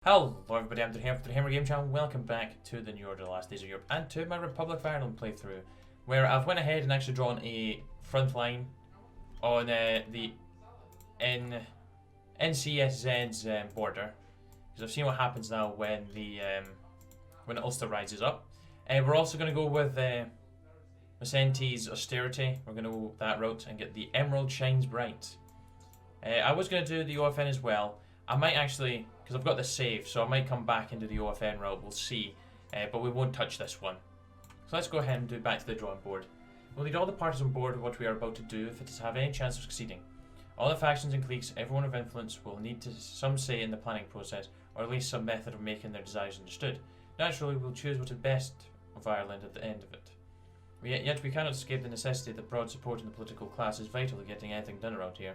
Hello everybody, I'm here for the Hammer Game Channel. Welcome back to the New Order, The Last Days of Europe, and to my Republic of Ireland playthrough, where I've went ahead and actually drawn a front line on the NCSZ's border, because I've seen what happens now when when Ulster rises up. We're also going to go with Macentee's Austerity. We're going to go that route and get the Emerald Shines Bright. I was going to do the OFN as well. I might actually, because I've got this save, so I might come back into the OFN route, we'll see, but we won't touch this one. So let's go ahead and do back to the drawing board. We'll need all the parties on board of what we are about to do if it is to have any chance of succeeding. All the factions and cliques, everyone of influence, will need to some say in the planning process, or at least some method of making their desires understood. Naturally, we'll choose what is best of Ireland at the end of it. Yet we cannot escape the necessity that broad support in the political class is vital to getting anything done around here.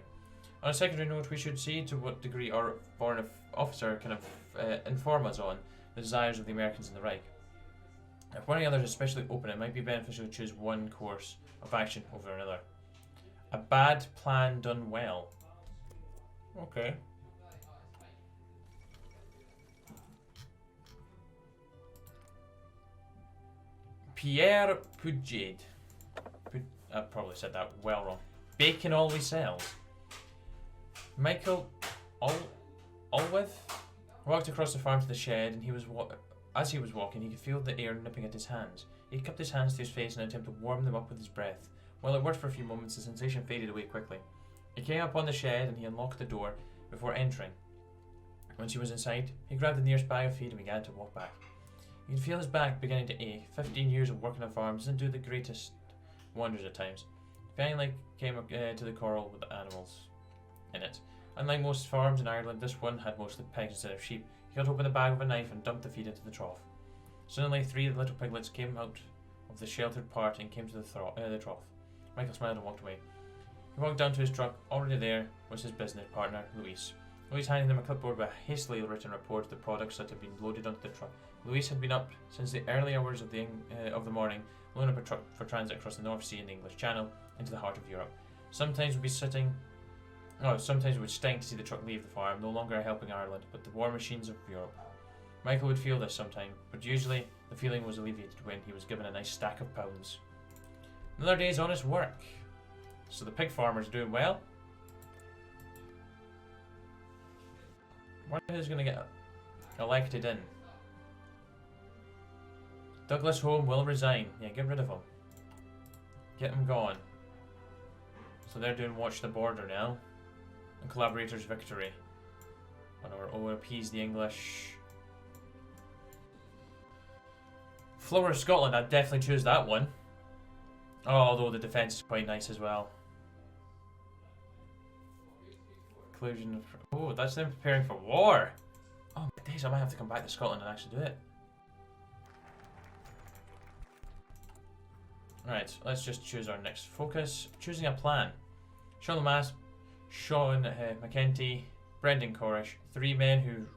On a secondary note, we should see to what degree our foreign officer can inform us on the desires of the Americans in the Reich. If one or the other is especially open, it might be beneficial to choose one course of action over another. A bad plan done well. Okay. Pierre Puget. I probably said that well wrong. Bacon always sells. Michael Alwith walked across the farm to the shed, and as he was walking, he could feel the air nipping at his hands. He cupped his hands to his face in an attempt to warm them up with his breath. While it worked for a few moments, the sensation faded away quickly. He came up on the shed, and he unlocked the door before entering. Once he was inside, he grabbed the nearest bag of feed and began to walk back. He could feel his back beginning to ache. 15 years of working on farms doesn't do the greatest wonders at times. He finally came up to the corral with the animals in it. Unlike most farms in Ireland, this one had mostly pigs instead of sheep. He cut open the bag with a knife and dumped the feed into the trough. Suddenly, 3 little piglets came out of the sheltered part and came to the trough. Michael smiled and walked away. He walked down to his truck. Already there was his business partner, Luis. Luis handed him a clipboard with a hastily written report of the products that had been loaded onto the truck. Luis had been up since the early hours of the morning, loading up a truck for transit across the North Sea and the English Channel into the heart of Europe. Sometimes it would stink to see the truck leave the farm, no longer helping Ireland, but the war machines of Europe. Michael would feel this sometime, but usually the feeling was alleviated when he was given a nice stack of pounds. Another day's honest work. So the pig farmer's doing well. Wonder who's going to get elected in. Douglas Home will resign. Yeah, get rid of him. Get him gone. So they're doing Watch the Border now. And Collaborators Victory. Or appease the English. Flower of Scotland, I'd definitely choose that one. Oh, although the defence is quite nice as well. Inclusion of... Oh, that's them preparing for war! Oh my days, I might have to come back to Scotland and actually do it. Right, let's just choose our next focus. Choosing a plan. Sean Lamass, Sean Macentee, Brendan Corish, 3 men who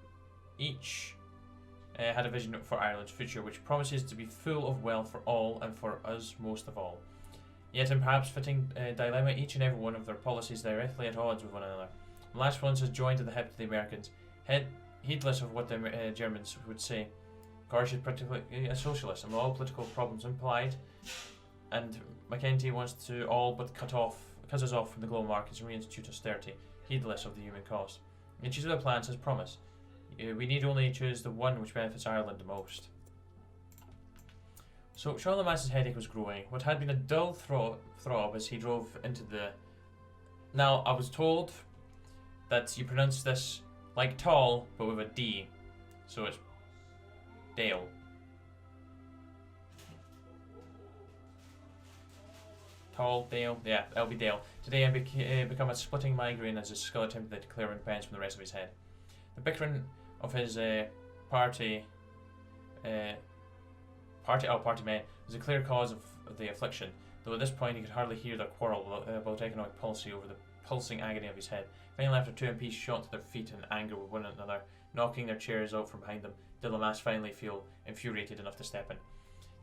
each had a vision for Ireland's future, which promises to be full of wealth for all and for us most of all. Yet in perhaps fitting dilemma, each and every one of their policies directly at odds with one another. The last one has joined at the hip to the Americans, heedless of what the Germans would say. Corish is practically a socialist, and with all political problems implied, and Macentee wants to all but cut us off from the global markets and reinstitute austerity, heedless of the human cost. In choosing the plans as promised, we need only choose the one which benefits Ireland the most. So Sean Lamass's headache was growing. What had been a dull throb as he drove into the... Now, I was told that you pronounce this like tall, but with a D. So it's Dale. Tall, Dale, yeah, that'll be Dale. Today I become a splitting migraine as his skull attempted to declare independence from the rest of his head. The bickering of his party men was a clear cause of the affliction, though at this point he could hardly hear their quarrel about economic policy over the pulsing agony of his head. Finally, after 2 MPs shot to their feet in anger with one another, knocking their chairs out from behind them, did Lamass finally feel infuriated enough to step in.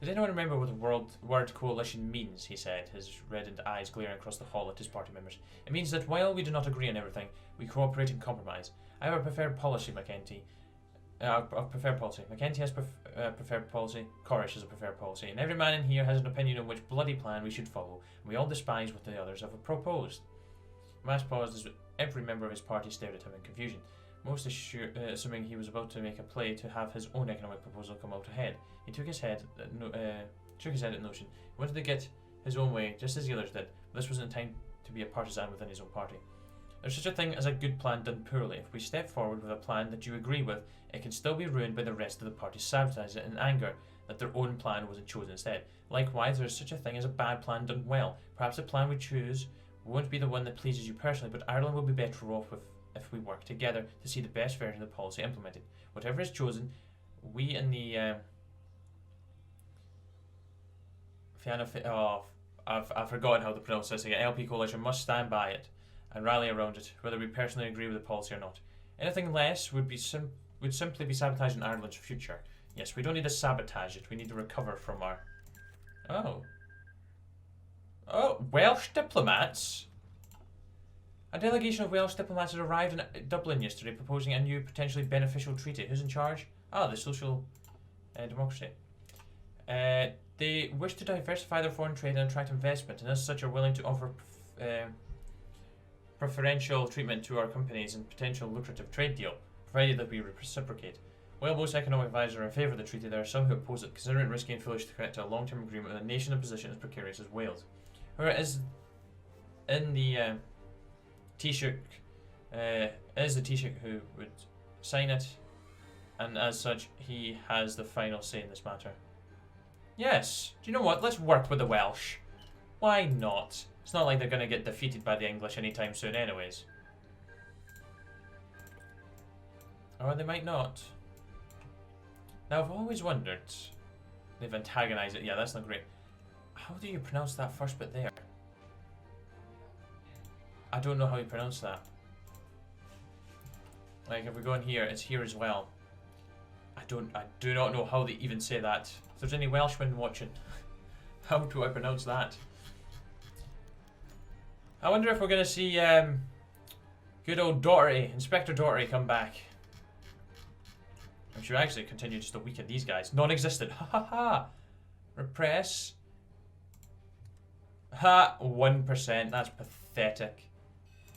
Does anyone remember what the word coalition means, he said, his reddened eyes glaring across the hall at his party members. It means that while we do not agree on everything, we cooperate and compromise. I have a preferred policy, Macentee. of preferred policy. Macentee has preferred policy, Corish has a preferred policy, and every man in here has an opinion on which bloody plan we should follow, and we all despise what the others have proposed. Mass paused as every member of his party stared at him in confusion, most assuming he was about to make a play to have his own economic proposal come out ahead. He shook his head at notion. He wanted to get his own way, just as the others did, but this wasn't time to be a partisan within his own party. There's such a thing as a good plan done poorly. If we step forward with a plan that you agree with, it can still be ruined by the rest of the party sabotage it in anger that their own plan wasn't chosen instead. Likewise, there is such a thing as a bad plan done well. Perhaps the plan we choose won't be the one that pleases you personally, but Ireland will be better off if we work together to see the best version of the policy implemented. Whatever is chosen, we in the I've forgotten how to pronounce this again. LP coalition must stand by it and rally around it, whether we personally agree with the policy or not. Anything less would simply be sabotaging Ireland's future. Yes, we don't need to sabotage it. We need to recover from our... Oh, Welsh diplomats? A delegation of Welsh diplomats had arrived in Dublin yesterday proposing a new potentially beneficial treaty. Who's in charge? The Social Democracy. They wish to diversify their foreign trade and attract investment, and as such are willing to offer preferential treatment to our companies and potential lucrative trade deal, provided that we reciprocate. While most economic advisors are in favour of the treaty, there are some who oppose it, considering it risky and foolish to commit to a long-term agreement with a nation in a position as precarious as Wales. However, it is in the Taoiseach who would sign it, and as such, he has the final say in this matter. Yes, do you know what? Let's work with the Welsh. Why not? It's not like they're going to get defeated by the English anytime soon anyways. Or they might not. Now, I've always wondered... They've antagonised it. Yeah, that's not great. How do you pronounce that first bit there? I don't know how you pronounce that. Like, if we go in here, it's here as well. I do not know how they even say that. If there's any Welshmen watching, how do I pronounce that? I wonder if we're going to see good old Doherty, Inspector Doherty, come back. I should actually continue just to weaken these guys. Non-existent. Ha ha ha. Repress. Ha. 1%. That's pathetic.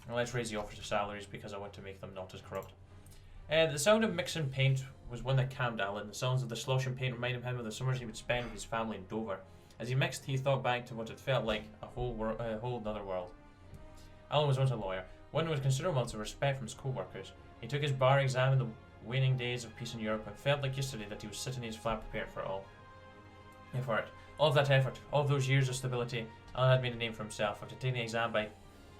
Well, let's raise the officers' salaries because I want to make them not as corrupt. The sound of mixing paint was one that calmed Alan. The sounds of the sloshing paint reminded him of the summers he would spend with his family in Dover. As he mixed, he thought back to what it felt like, a whole other world. Alan was once a lawyer, one with considerable amounts of respect from his co-workers. He took his bar exam in the waning days of peace in Europe and felt like yesterday that he was sitting in his flat prepared for it all. All of that effort, all of those years of stability, Alan had made a name for himself. After taking the exam by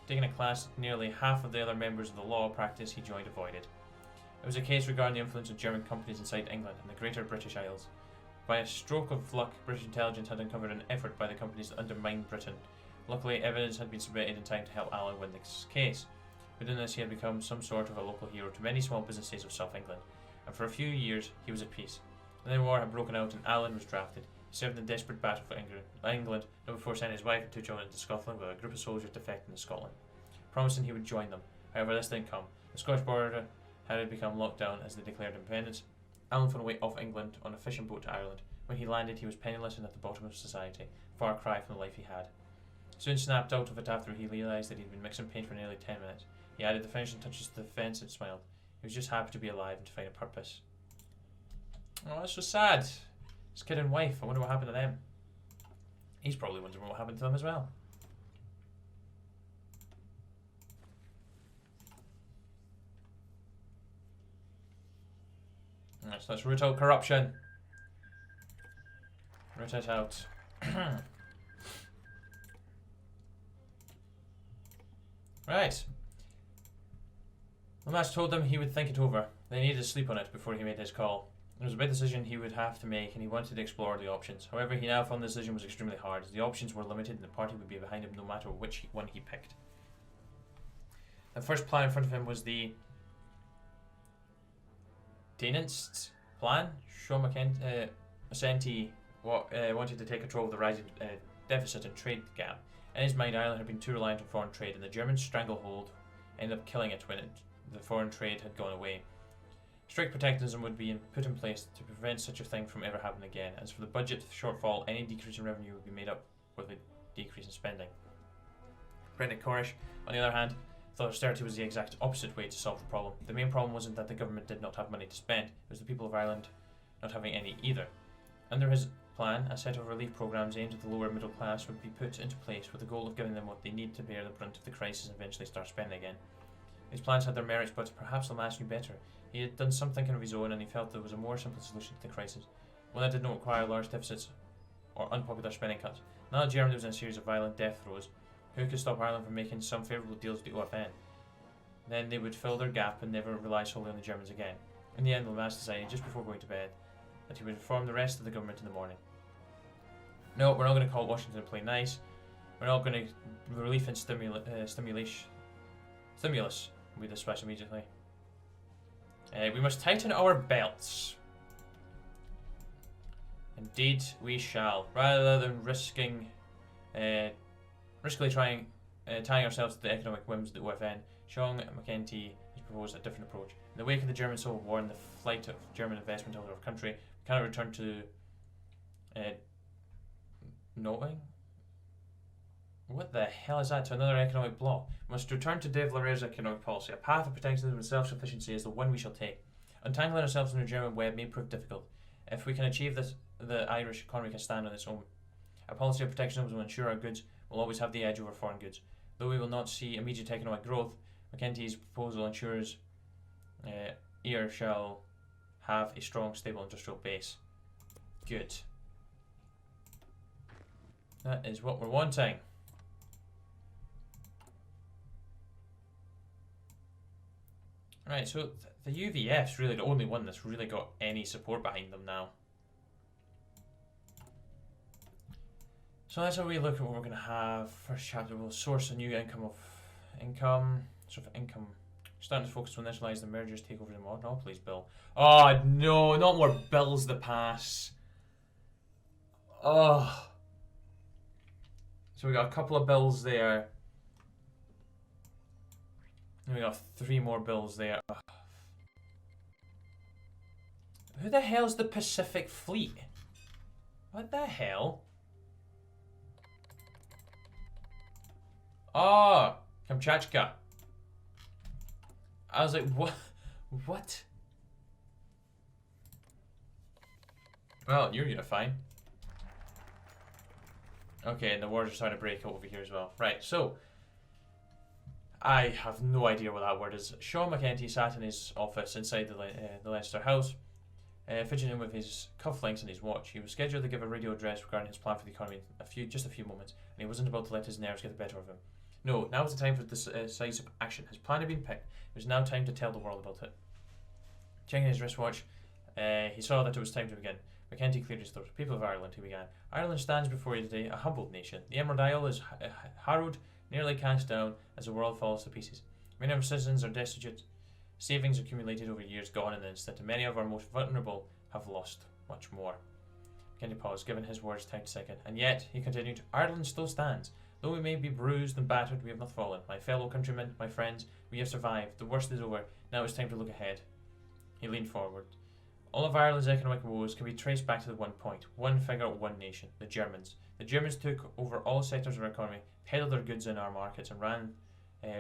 taking a class that nearly half of the other members of the law practice he joined avoided. It was a case regarding the influence of German companies inside England and the Greater British Isles. By a stroke of luck, British intelligence had uncovered an effort by the companies to undermine Britain. Luckily, evidence had been submitted in time to help Alan win this case. Within this, he had become some sort of a local hero to many small businesses of South England, and for a few years he was at peace. And then war had broken out and Alan was drafted. He served in a desperate battle for England, not before sending his wife and 2 children to Scotland with a group of soldiers defecting to Scotland, promising he would join them. However, this didn't come. The Scottish border had become locked down as they declared independence. Alan found a way off England on a fishing boat to Ireland. When he landed, he was penniless and at the bottom of society, a far cry from the life he had. Soon snapped out of it after he realised that he'd been mixing paint for nearly 10 minutes. He added the finishing touches to the fence and smiled. He was just happy to be alive and to find a purpose. Oh, that's so sad. His kid and wife, I wonder what happened to them. He's probably wondering what happened to them as well. Right, so let's root out corruption. Root it out. Right. Lamas told them he would think it over. They needed to sleep on it before he made his call. It was a big decision he would have to make, and he wanted to explore the options. However, he now found the decision was extremely hard, as the options were limited and the party would be behind him no matter which one he picked. The first plan in front of him was the Tenants plan. Sean Macentee wanted to take control of the rising deficit and trade gap. In his mind, Ireland had been too reliant on foreign trade, and the German stranglehold ended up killing it when the foreign trade had gone away. Strict protectionism would be put in place to prevent such a thing from ever happening again. As for the budget shortfall, any decrease in revenue would be made up with a decrease in spending. Brendan Corish, on the other hand, thought austerity was the exact opposite way to solve the problem. The main problem wasn't that the government did not have money to spend, it was the people of Ireland not having any either. Under his plan, a set of relief programs aimed at the lower middle class would be put into place with the goal of giving them what they need to bear the brunt of the crisis and eventually start spending again. These plans had their merits, but perhaps Lamass knew better. He had done some thinking of his own, and he felt there was a more simple solution to the crisis, one that did not require large deficits or unpopular spending cuts. Now that Germany was in a series of violent death throes, who could stop Ireland from making some favourable deals with the OFN? Then they would fill their gap and never rely solely on the Germans again. In the end, Lamass decided, just before going to bed, that he would inform the rest of the government in the morning. No, we're not going to call Washington and play nice. We're not going to relief and stimulus will be dispatched immediately. We must tighten our belts. Indeed, we shall. Rather than riskily tying ourselves to the economic whims of the OFN, Sean Macentee has proposed a different approach. In the wake of the German Civil War and the flight of German investment out of our country, we cannot return to knowing? What the hell is that? To another economic bloc. We must return to De Valera's economic policy. A path of protectionism and self-sufficiency is the one we shall take. Untangling ourselves in a German web may prove difficult. If we can achieve this, the Irish economy can stand on its own. A policy of protectionism will ensure our goods will always have the edge over foreign goods. Though we will not see immediate economic growth, Macentee's proposal ensures EAR shall have a strong, stable industrial base. Good. That is what we're wanting. Right, so the UVF's really the only one that's really got any support behind them now. So let's have a wee look at what we're going to have. First chapter will source a new income. Starting to focus on initialize the mergers, take over the mod. No, please, Bill. Oh, no, not more bills to pass. Oh. So we got a couple of bills there. And we got 3 more bills there. Ugh. Who the hell's the Pacific Fleet? What the hell? Oh, Kamchatka. I was like, what? What? Well, you're fine. Okay, and the wars are starting to break out over here as well. Right, so I have no idea what that word is. Sean Macentee sat in his office inside the Leicester house, fidgeting with his cufflinks and his watch. He was scheduled to give a radio address regarding his plan for the economy in just a few moments, and he wasn't about to let his nerves get the better of him. No, now was the time for decisive action. His plan had been picked. It was now time to tell the world about it. Checking his wristwatch, he saw that it was time to begin. Macentee cleared his throat. People of Ireland, he began. Ireland stands before you today, a humbled nation. The Emerald Isle is harrowed, nearly cast down, as the world falls to pieces. Many of our citizens are destitute. Savings accumulated over years gone in an instant, and many of our most vulnerable have lost much more. Macentee paused, giving his words time to second. And yet, he continued, Ireland still stands. Though we may be bruised and battered, we have not fallen. My fellow countrymen, my friends, we have survived. The worst is over. Now it's time to look ahead. He leaned forward. All of Ireland's economic woes can be traced back to the one point, one figure, one nation, the Germans. The Germans took over all sectors of our economy, peddled their goods in our markets, and ran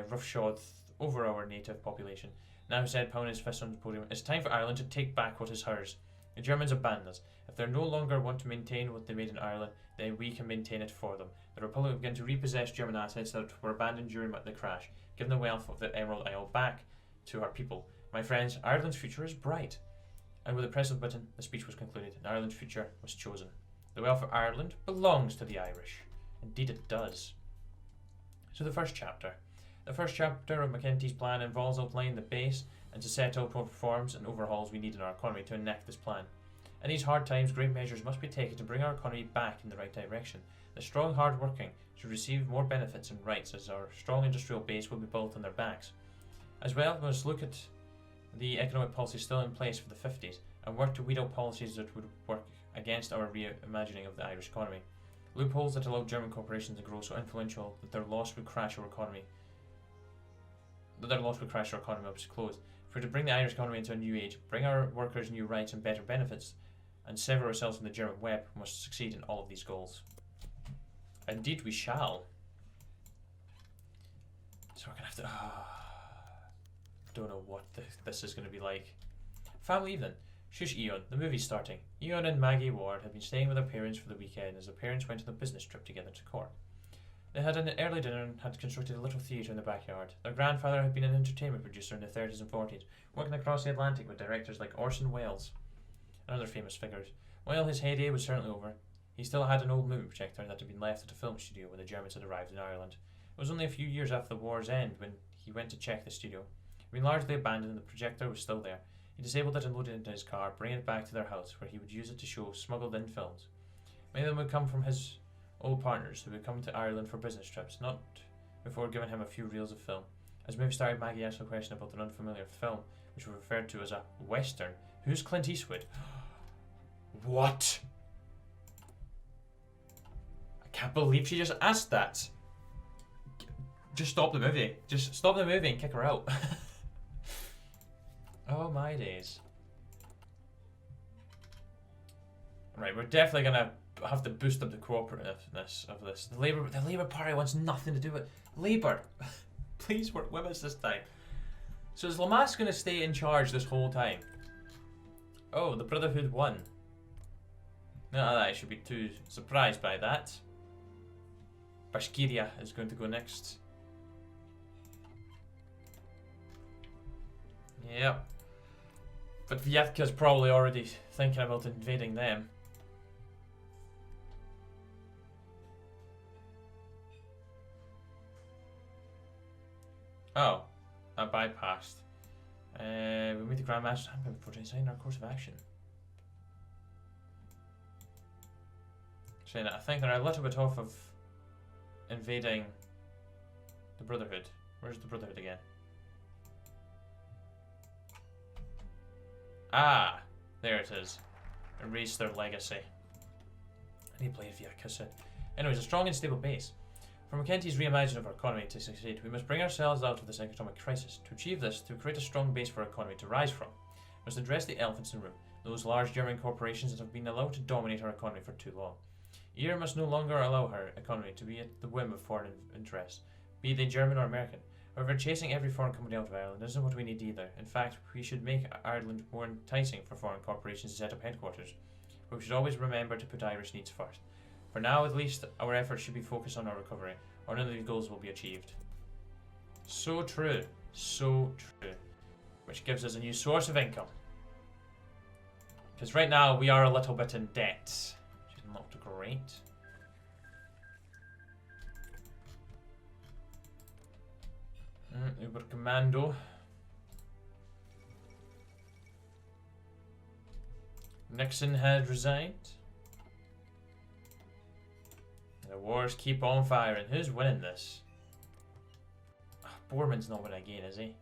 roughshod over our native population. Now he said, pounding his fist on the podium, it's time for Ireland to take back what is hers. The Germans abandoned us. If they no longer want to maintain what they made in Ireland, then we can maintain it for them. The Republic will begin to repossess German assets that were abandoned during the crash, giving the wealth of the Emerald Isle back to our people. My friends, Ireland's future is bright. And with the press of the button, the speech was concluded, and Ireland's future was chosen. The wealth of Ireland belongs to the Irish. Indeed it does. So the first chapter. The first chapter of Macentee's plan involves outlining the base and to set out what reforms and overhauls we need in our economy to enact this plan. In these hard times, great measures must be taken to bring our economy back in the right direction. The strong, hard-working should receive more benefits and rights as our strong industrial base will be built on their backs. As well, we must look at the economic policy still in place for the 50s and work to weed out policies that would work against our reimagining of the Irish economy. Loopholes that allowed German corporations to grow so influential that their loss would crash our economy. Was closed. If we're to bring the Irish economy into a new age, bring our workers new rights and better benefits, and sever ourselves from the German web, we must succeed in all of these goals. Indeed we shall. So we're going to have to... don't know what this is going to be like. Family evening. Shush Eon, the movie's starting. Eon and Maggie Ward had been staying with their parents for the weekend as their parents went on a business trip together to Cork. They had an early dinner and had constructed a little theatre in the backyard. Their grandfather had been an entertainment producer in the 30s and 40s, working across the Atlantic with directors like Orson Welles and other famous figures. While his heyday was certainly over, he still had an old movie projector that had been left at a film studio when the Germans had arrived in Ireland. It was only a few years after the war's end when he went to check the studio. It had been largely abandoned and the projector was still there. He disabled it and loaded it into his car, bringing it back to their house where he would use it to show smuggled-in films. Many of them would come from his old partners who would come to Ireland for business trips, not before giving him a few reels of film. As the movie started, Maggie asked a question about an unfamiliar film, which was referred to as a Western. Who's Clint Eastwood? What? I can't believe she just asked that. Just stop the movie. Just stop the movie and kick her out. Oh my days. Right, we're definitely gonna have to boost up the cooperativeness of this. The Labour Party wants nothing to do with Labour. Please work with us this time. So is Lamass gonna stay in charge this whole time? Oh, the Brotherhood won. Not that I should be too surprised by that. Bashkiria is going to go next. Yep. But Vyatkha's probably already thinking about invading them. Oh, I bypassed. We meet the Grandmaster's Handbook before deciding our course of action. Saying that I think they're a little bit off of invading the Brotherhood. Where's the Brotherhood again? Ah, there it is. Erase their legacy. I need to play Vyatkha. Anyways, a strong and stable base. For Macentee's reimagining of our economy to succeed, we must bring ourselves out of this economic crisis. To achieve this, to create a strong base for our economy to rise from, we must address the elephants in the room, those large German corporations that have been allowed to dominate our economy for too long. EAR must no longer allow her economy to be at the whim of foreign interests, be they German or American. However, chasing every foreign company out of Ireland isn't what we need either. In fact, we should make Ireland more enticing for foreign corporations to set up headquarters. But we should always remember to put Irish needs first. For now, at least, our efforts should be focused on our recovery, or none of these goals will be achieved. So true. So true. Which gives us a new source of income. Because right now, we are a little bit in debt, which is not great. Uber Commando. Nixon had resigned. The wars keep on firing. Who's winning this? Borman's not winning again, is he?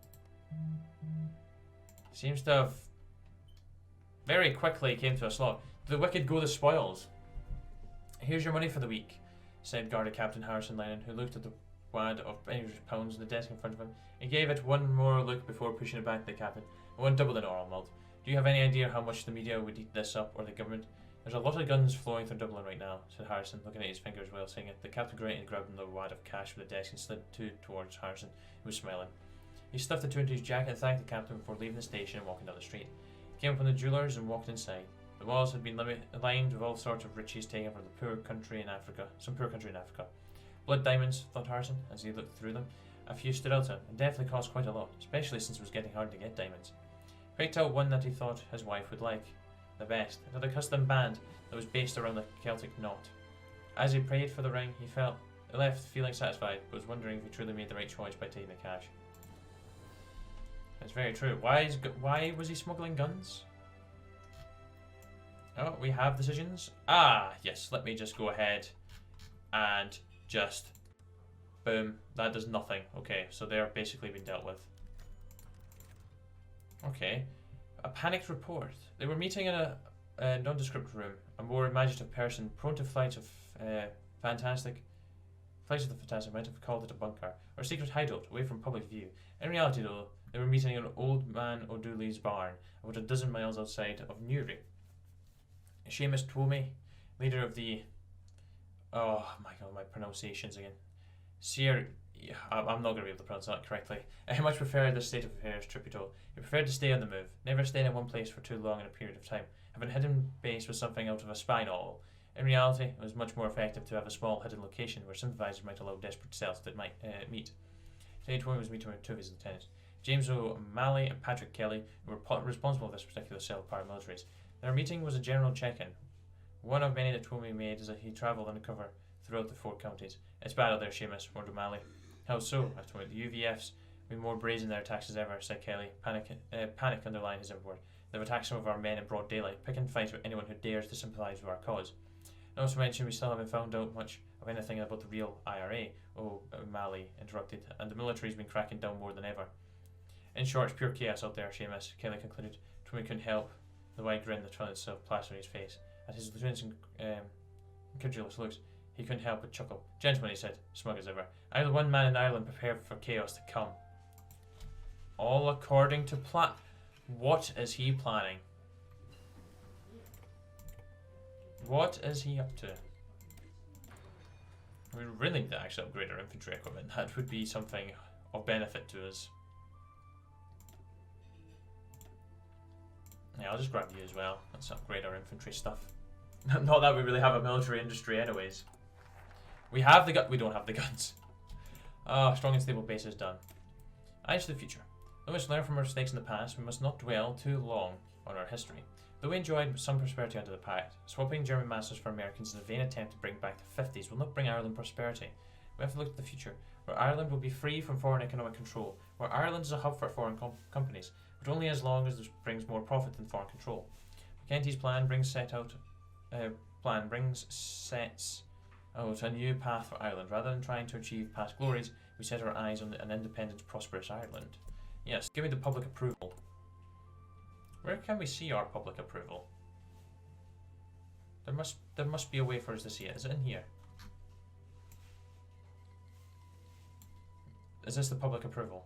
Seems to have very quickly came to a slot. The wicked go the spoils. Here's your money for the week, said Garda Captain Harrison Lennon, who looked at the wad of English pounds on the desk in front of him. He gave it one more look before pushing it back to the captain. I want double the normal malt. Do you have any idea how much the media would eat this up, or the government? There's a lot of guns flowing through Dublin right now, said Harrison, looking at his fingers while saying it. The captain grated and grabbed another wad of cash from the desk and slid two towards Harrison, who was smiling. He stuffed the two into his jacket and thanked the captain before leaving the station and walking down the street. He came from the jeweller's and walked inside. The walls had been lined with all sorts of riches taken from the poor country in Africa, some poor country in Africa. Blood diamonds, thought Harrison, as he looked through them. A few stood out to him, and definitely cost quite a lot, especially since it was getting hard to get diamonds. He picked out one that he thought his wife would like the best. It had a custom band that was based around the Celtic knot. As he prayed for the ring, he left feeling satisfied, but was wondering if he truly made the right choice by taking the cash. That's very true. Why was he smuggling guns? Oh, we have decisions. Ah, yes. Let me just go ahead and just boom. That does nothing. Okay, so they're basically being dealt with. Okay. A panicked report. They were meeting in a nondescript room. A more imaginative person, prone to flights of the fantastic might have called it a bunker or a secret hideout away from public view. In reality, though, They were meeting in Old Man O'Dooley's barn, about a dozen miles outside of Newry. Seamus Twomey, leader of the... Oh my god, my pronunciations again. I'm not going to be able to pronounce that correctly. I much preferred this state of affairs, Trippy told. He preferred to stay on the move, never staying in one place for too long in a period of time. Having a hidden base was something out of a spy novel. In reality, it was much more effective to have a small hidden location where sympathizers might allow desperate cells to meet. Today, Twomey was meeting with two of his lieutenants, James O'Malley and Patrick Kelly, who were responsible for this particular cell of paramilitaries. Their meeting was a general check-in, one of many that Twomey made as he travelled undercover throughout the 4 counties. It's bad out there, Seamus, warned O'Malley. How so? I told the UVFs will be more brazen in their attacks as ever, said Kelly. Panic underlined his every word. They've attacked some of our men in broad daylight, picking fights with anyone who dares to sympathise with our cause. Not to mention, we still haven't found out much of anything about the real IRA, O'Malley interrupted, and the military's been cracking down more than ever. In short, it's pure chaos out there, Seamus, Kelly concluded. Twomey couldn't help the wide grin that found itself plastered on his face. At his lieutenant's incredulous looks, he couldn't help but chuckle. Gentlemen, he said, smug as ever, I am the one man in Ireland prepared for chaos to come. All according to plan. What is he planning? What is he up to? We really need to actually upgrade our infantry equipment. That would be something of benefit to us. Yeah, I'll just grab you as well. Let's upgrade our infantry stuff. Not that we really have a military industry anyways. We have the gun. We don't have the guns. Strong and stable base is done. Eyes to the future. Though we must learn from our mistakes in the past, we must not dwell too long on our history. Though we enjoyed some prosperity under the Pact, swapping German masters for Americans in a vain attempt to bring back the 50s will not bring Ireland prosperity. We have to look to the future, where Ireland will be free from foreign economic control, where Ireland is a hub for foreign companies, but only as long as this brings more profit than foreign control. Macentee's plan sets out a new path for Ireland. Rather than trying to achieve past glories, we set our eyes on an independent, prosperous Ireland. Yes, give me the public approval. Where can we see our public approval? There must be a way for us to see it. Is it in here? Is this the public approval?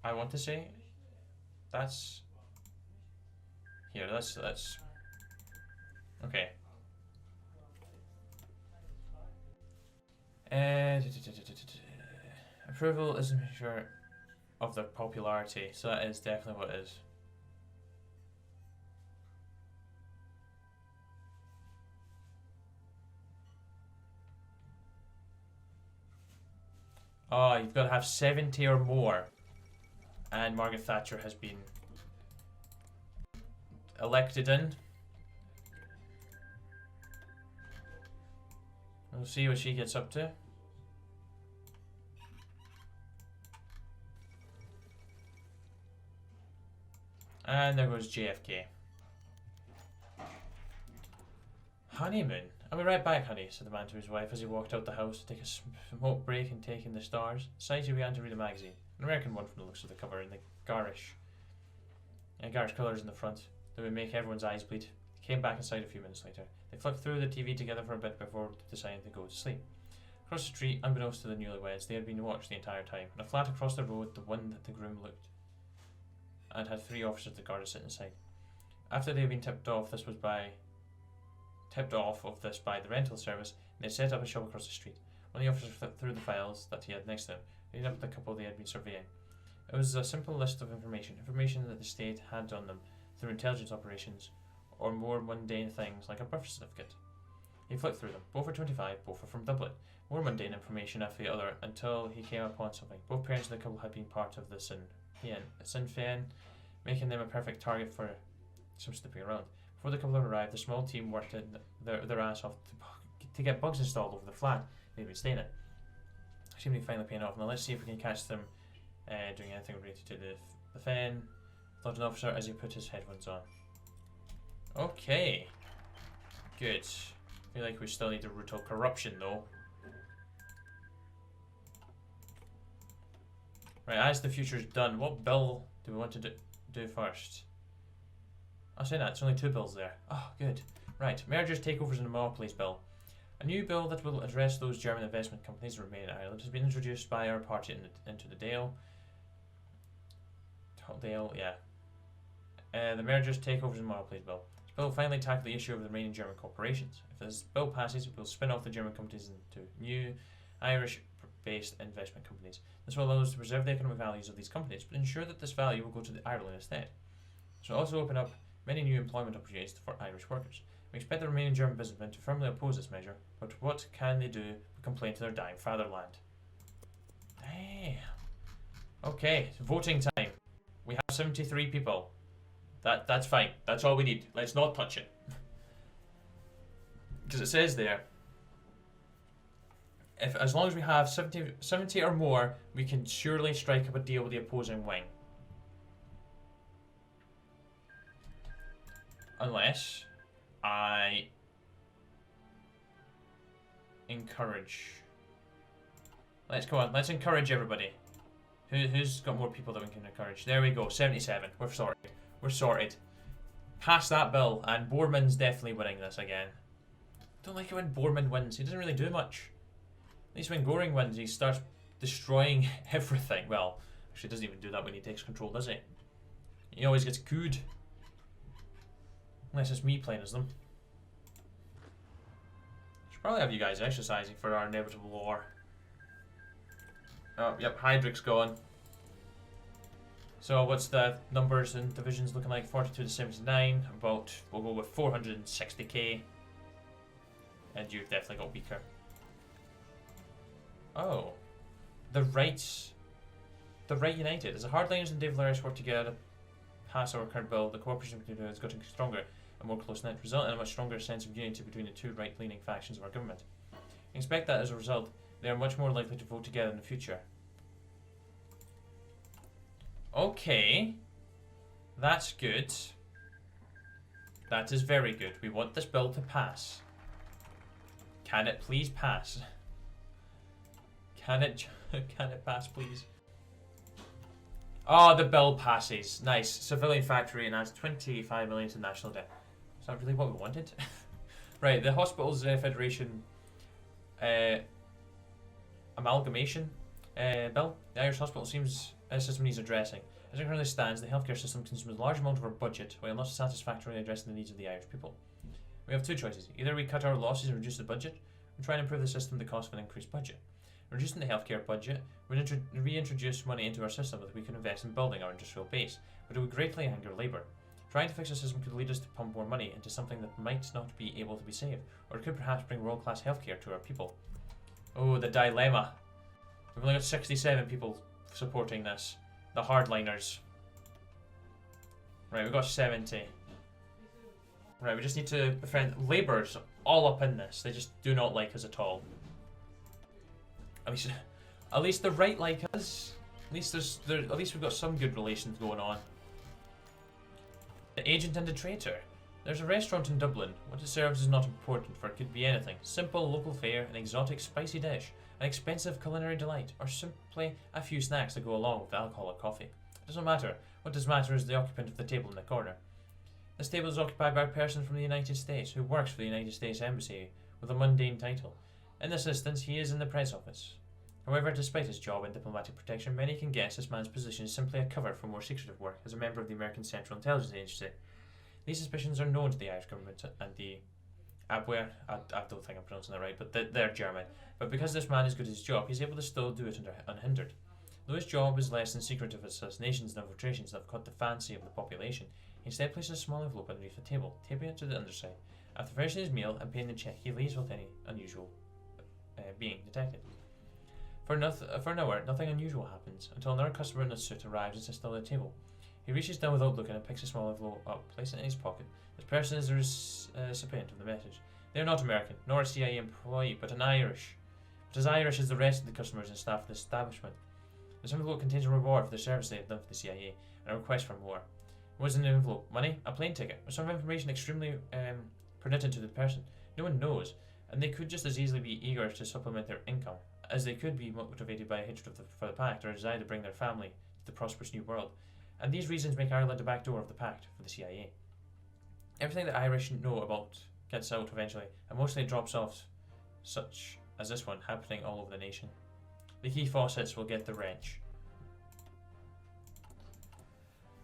I want to say that's here. That's okay. Approval is a measure of their popularity, so that is definitely what it is. Oh, you've got to have 70 or more. And Margaret Thatcher has been elected in. We'll see what she gets up to. And there goes JFK. Honeymoon. I'll be right back, honey, said the man to his wife as he walked out the house to take a smoke break and take in the stars. Besides, he began to read a magazine. An American one from the looks of the cover and the garish colours in the front that would make everyone's eyes bleed. He came back inside a few minutes later. They flipped through the TV together for a bit before deciding to go to sleep. Across the street, unbeknownst to the newlyweds, they had been watched the entire time. In a flat across the road, the one that the groom looked and had 3 officers of the guard sitting inside. After they had been tipped off of this by the rental service, they set up a shop across the street. One of the officers flipped through the files that he had next to him, leading up to the couple they had been surveying. It was a simple list of information that the state had on them through intelligence operations, or more mundane things like a birth certificate. He flipped through them. Both were 25, both were from Dublin. More mundane information after the other until he came upon something. Both parents of the couple had been part of the Sinn Féin, making them a perfect target for some snooping around. Before the couple arrived, the small team worked their ass off to get bugs installed over the flat they'd been staying in. Seemingly finally paying off. Now let's see if we can catch them doing anything related to the Féin, thought an officer as he put his headphones on. Okay. Good. I feel like we still need to root out corruption though. Right, as the future's done, what bill do we want to do first? I'll say that, it's only 2 bills there. Oh, good. Right, mergers, takeovers and monopolies bill. A new bill that will address those German investment companies that remain in Ireland has been introduced by our party into the Dáil. Yeah. The mergers, takeovers and monopolies bill. This bill will finally tackle the issue of the remaining German corporations. If this bill passes, it will spin off the German companies into new Irish-based investment companies. This will allow us to preserve the economic values of these companies, but ensure that this value will go to Ireland instead. This will also open up many new employment opportunities for Irish workers. We expect the remaining German businessmen to firmly oppose this measure, but what can they do but complain to their dying fatherland? Damn. Okay, voting time. We have 73 people. That's fine. That's all we need. Let's not touch it. Because it says there, as long as we have 70 or more, we can surely strike up a deal with the opposing wing. Unless I encourage. Let's go on. Let's encourage everybody. Who's got more people that we can encourage? There we go. 77. We're sorted. We're sorted. Pass that bill, and Borman's definitely winning this again. Don't like it when Borman wins. He doesn't really do much. At least when Goring wins, he starts destroying everything. Well, actually, he doesn't even do that when he takes control, does he? He always gets cooed. Unless it's me playing as them. Should probably have you guys exercising for our inevitable war. Oh, yep, Heydrich's gone. So what's the numbers and divisions looking like? 42 to 79. About, we'll go with 460k. And you've definitely got weaker. Oh. The Right United. As the hardliners and Dave Laris work together to pass our current bill, the cooperation between them has gotten stronger and more close-knit, resulting in a much stronger sense of unity between the two right-leaning factions of our government. We expect that as a result, they are much more likely to vote together in the future. Okay. That's good. That is very good. We want this bill to pass. Can it please pass? Can it pass, please? Oh, the bill passes. Nice. Civilian factory and adds 25 million to national debt. Is that really what we wanted? Right, the Hospitals Federation amalgamation bill. The Irish hospital system needs addressing. As it currently stands, the healthcare system consumes a large amount of our budget while not satisfactorily addressing the needs of the Irish people. We have two choices. Either we cut our losses and reduce the budget, or try and improve the system at the cost of an increased budget. Reducing the healthcare budget would reintroduce money into our system that we can invest in building our industrial base, but it would greatly anger labour. Trying to fix the system could lead us to pump more money into something that might not be able to be saved, or it could perhaps bring world-class healthcare to our people. Oh, the dilemma. We've only got 67 people supporting this. The hardliners. Right, we've got 70. Right, we just need to befriend. Labour's all up in this. They just do not like us at all. At least the right like us. At least we've got some good relations going on. The agent and the traitor. There's a restaurant in Dublin. What it serves is not important, for it could be anything. Simple local fare, an exotic spicy dish, an expensive culinary delight, or simply a few snacks that go along with alcohol or coffee. It doesn't matter. What does matter is the occupant of the table in the corner. This table is occupied by a person from the United States who works for the United States Embassy with a mundane title. In this instance, he is in the press office. However, despite his job and diplomatic protection, many can guess this man's position is simply a cover for more secretive work as a member of the American Central Intelligence Agency. These suspicions are known to the Irish government and the Abwehr. I don't think I'm pronouncing that right, but they're German. But because this man is good at his job, he's able to still do it unhindered. Though his job is less than secretive assassinations and infiltrations that have caught the fancy of the population, he instead places a small envelope underneath the table, taping it to the underside. After finishing his meal and paying the check, he leaves without any unusual being detected. For an hour, nothing unusual happens, until another customer in a suit arrives and sits down at the table. He reaches down without looking and picks a small envelope up, placing it in his pocket. This person is the recipient of the message. They are not American, nor a CIA employee, but as Irish as the rest of the customers and staff of the establishment. This envelope contains a reward for the service they have done for the CIA, and a request for more. What's in the envelope? Money? A plane ticket? Or some information extremely pertinent to the person? No one knows, and they could just as easily be eager to supplement their income, as they could be motivated by a hatred for the Pact, or a desire to bring their family to the prosperous new world. And these reasons make Ireland a backdoor of the Pact for the CIA. Everything that Irish know about gets out eventually, and mostly drops off such as this one happening all over the nation. The key faucets will get the wrench.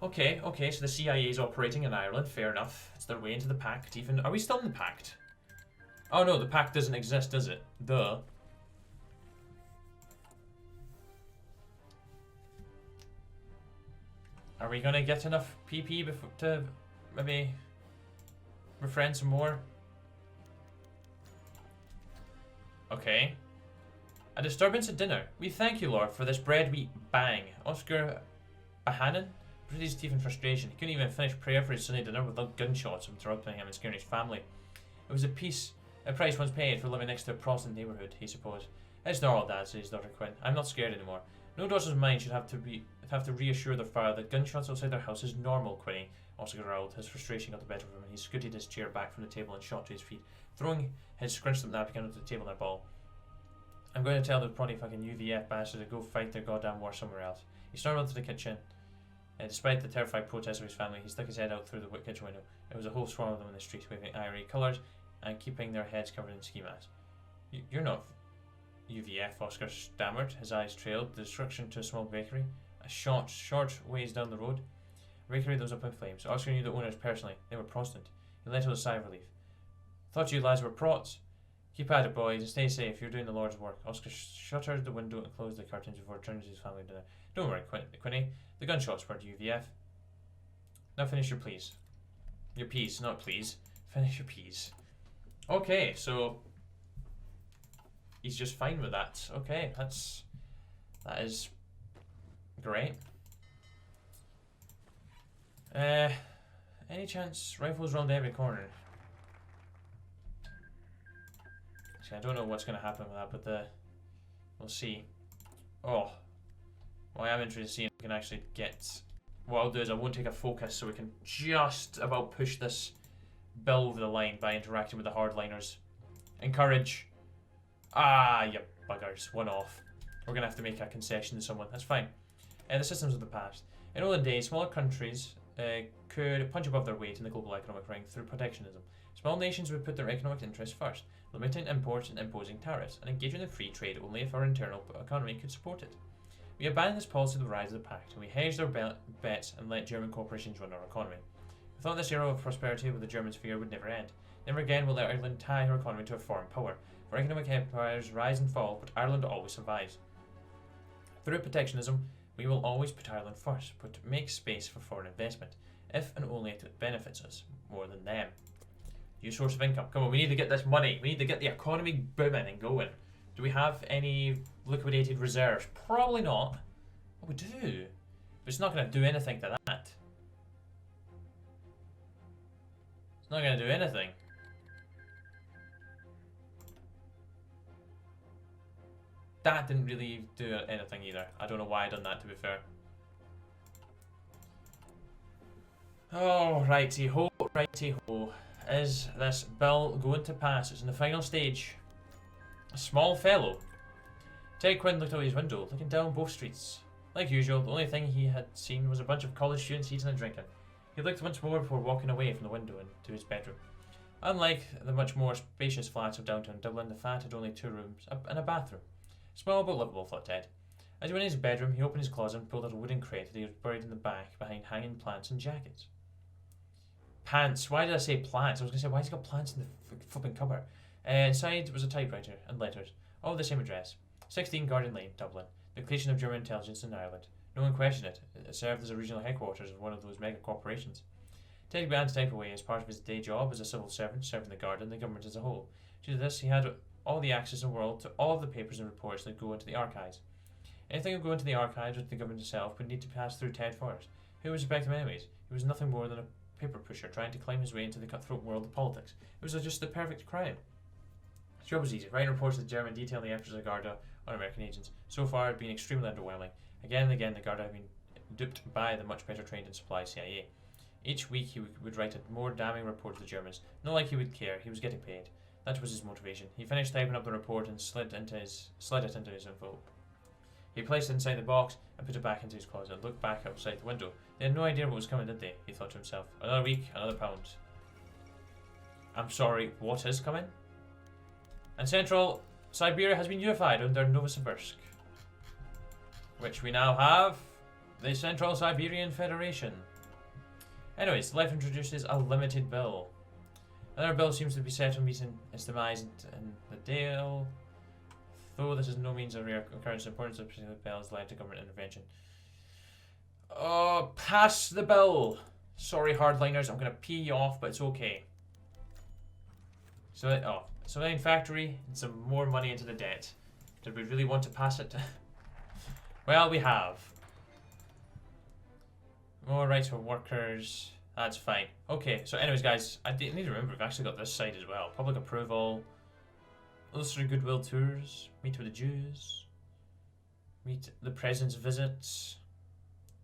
Okay, okay, so the CIA is operating in Ireland, fair enough. It's their way into the pact even. Are we still in the pact? Oh no, the pact doesn't exist, does it? Duh. Are we gonna get enough PP to maybe befriend some more? Okay. A disturbance at dinner. We thank you, Lord, for this bread wheat bang. Oscar Bahanan gritted his teeth in frustration. He couldn't even finish prayer for his Sunday dinner without gunshots interrupting him and scaring his family. It was a price once paid for living next to a Protestant neighbourhood, he supposed. It's normal, Dad, said his daughter Quinn. I'm not scared anymore. No daughters of mine should have to reassure their father that gunshots outside their house is normal, Quinny. Oscar growled. His frustration got the better of him, and he scooted his chair back from the table and shot to his feet, throwing his scrunched up napkin onto the table in a ball. I'm going to tell the proddy fucking UVF bastard to go fight their goddamn war somewhere else. He stormed into the kitchen. Despite the terrified protests of his family, he stuck his head out through the kitchen window. There was a whole swarm of them in the street, waving IRA colours and keeping their heads covered in ski masks. You're not UVF, Oscar stammered. His eyes trailed the destruction to a small bakery, a short ways down the road. A bakery that was up in flames. Oscar knew the owners personally. They were Protestant. He let out a sigh of relief. Thought you lads were prots. Keep at it, boys, and stay safe. You're doing the Lord's work. Oscar shuttered the window and closed the curtains before turning to his family dinner. Don't worry, Quinny. The gunshots were UVF. Now finish your please. Your peas, not please. Finish your peas. Okay, so he's just fine with that. Okay, that is great. Any chance rifles round every corner? See, I don't know what's going to happen with that, but we'll see. Oh, well, I am interested to see if we can actually get. What I'll do is I won't take a focus, so we can just about push this bill over the line by interacting with the hardliners. Encourage. Ah, you buggers. One off. We're going to have to make a concession to someone. That's fine. The systems of the past. In olden days, smaller countries could punch above their weight in the global economic ring through protectionism. Small nations would put their economic interests first, limiting imports and imposing tariffs, and engaging in free trade only if our internal economy could support it. We abandoned this policy with the rise of the Pact, and we hedged our bets and let German corporations run our economy. We thought this era of prosperity with the German sphere would never end. Never again will let Ireland tie her economy to a foreign power, for economic empires rise and fall, but Ireland always survives. Through protectionism, we will always put Ireland first, but make space for foreign investment, if and only if it benefits us more than them. New source of income. Come on, we need to get this money. We need to get the economy booming and going. Do we have any liquidated reserves? Probably not. Oh, we do. But it's not going to do anything to that. It's not going to do anything. That didn't really do anything either. I don't know why I done that, to be fair. Oh, righty-ho, righty-ho. Is this bill going to pass? It's in the final stage. A small fellow. Ted Quinn looked out his window, looking down both streets. Like usual, the only thing he had seen was a bunch of college students eating and drinking. He looked once more before walking away from the window into his bedroom. Unlike the much more spacious flats of downtown Dublin, the flat had only 2 rooms and a bathroom. Small but livable, thought Ted. As he went in his bedroom, he opened his closet and pulled out a wooden crate that he was buried in the back behind hanging plants and jackets. Pants. Why did I say plants? I was going to say, why has he got plants in the flipping cupboard? Inside was a typewriter and letters, all the same address. 16 Garden Lane, Dublin. The location of German intelligence in Ireland. No one questioned it. It served as a regional headquarters of one of those mega corporations. Ted began to type away as part of his day job as a civil servant serving the Garda and the government as a whole. Due to this, he had all the access in the world to all of the papers and reports that go into the archives. Anything that would go into the archives or to the government itself would need to pass through Ted first. Who would suspect him anyways? He was nothing more than a paper pusher trying to climb his way into the cutthroat world of politics. It was just the perfect crime. His job was easy, writing reports to the German detailing the actions of the Garda on American agents. So far, it had been extremely underwhelming. Again and again, the Garda had been duped by the much better trained and supplied CIA. Each week, he would write a more damning report to the Germans. Not like he would care, he was getting paid. That was his motivation. He finished typing up the report and slid it into his envelope. He placed it inside the box and put it back into his closet and looked back outside the window. They had no idea what was coming, did they? He thought to himself. Another week, another pound. I'm sorry, what is coming? And Central Siberia has been unified under Novosibirsk, which we now have the Central Siberian Federation. Anyways, life introduces a limited bill. Another bill seems to be set on meeting its demise in the Dale. Though this is no means a rare occurrence, the importance of particular bills led to government intervention. Pass the bill. Sorry, hardliners, I'm gonna pee you off, but it's okay. So, civilian factory and some more money into the debt. Did we really want to pass it? Well, we have. More rights for workers. That's fine. Okay, so anyways, guys, I need to remember we've actually got this side as well. Public approval. Illustrated goodwill tours. Meet with the Jews. Meet the president's visits.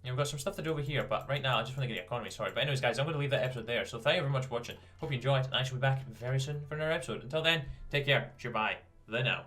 Yeah, we've got some stuff to do over here, but right now I just want to get the economy sorted. But anyways, guys, I'm going to leave that episode there. So thank you very much for watching. Hope you enjoyed, and I shall be back very soon for another episode. Until then, take care. Goodbye. The now.